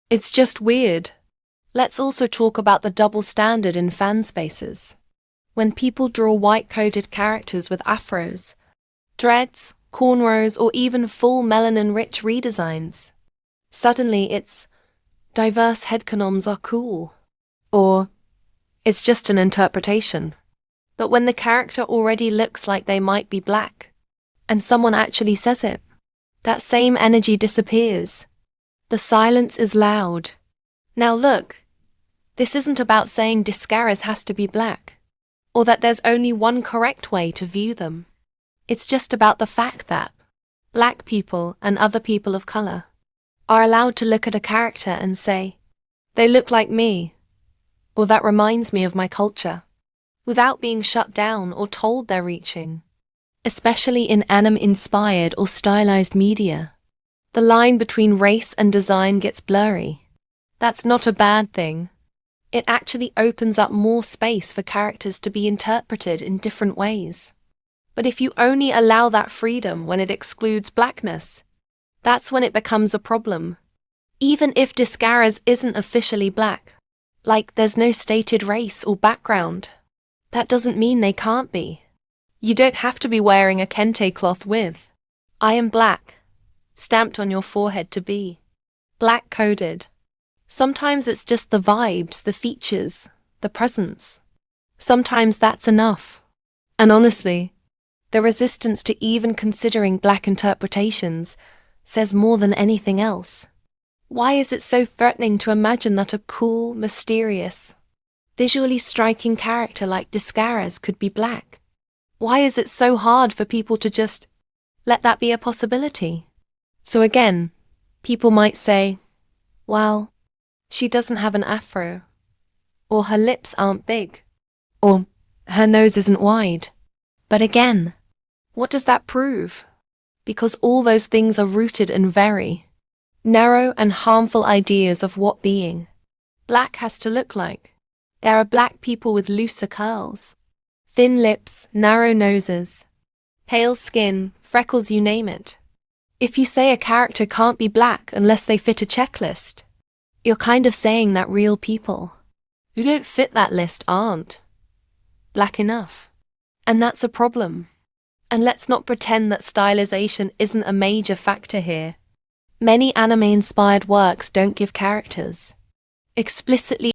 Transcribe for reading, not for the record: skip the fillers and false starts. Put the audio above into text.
It's just weird. Let's also talk about the double standard in fan spaces. When people draw white-coated characters with afros, dreads, cornrows, or even full melanin-rich redesigns, suddenly it's diverse headcanons are cool. Or it's just an interpretation. But when the character already looks like they might be black, and someone actually says it, that same energy disappears. The silence is loud. Now look, this isn't about saying Discaras has to be black, or that there's only one correct way to view them. It's just about the fact that black people and other people of color are allowed to look at a character and say, they look like me, or that reminds me of my culture, without being shut down or told they're reaching. Especially in anime-inspired or stylized media, the line between race and design gets blurry. That's not a bad thing. It actually opens up more space for characters to be interpreted in different ways. But if you only allow that freedom when it excludes blackness, that's when it becomes a problem. Even if Discaras isn't officially black, like there's no stated race or background, that doesn't mean they can't be. You don't have to be wearing a kente cloth with "I am black" stamped on your forehead to be black-coded. Sometimes it's just the vibes, the features, the presence. Sometimes that's enough. And honestly, the resistance to even considering black interpretations says more than anything else. Why is it so threatening to imagine that a cool, mysterious, visually striking character like Discaras could be black? Why is it so hard for people to just let that be a possibility? So again, people might say, well, she doesn't have an afro, or her lips aren't big, or her nose isn't wide. But again, what does that prove? Because all those things are rooted in very narrow and harmful ideas of what being black has to look like. There are black people with looser curls, thin lips, narrow noses, pale skin, freckles, you name it. If you say a character can't be black unless they fit a checklist, you're kind of saying that real people who don't fit that list aren't black enough. And that's a problem. And let's not pretend that stylization isn't a major factor here. Many anime-inspired works don't give characters explicitly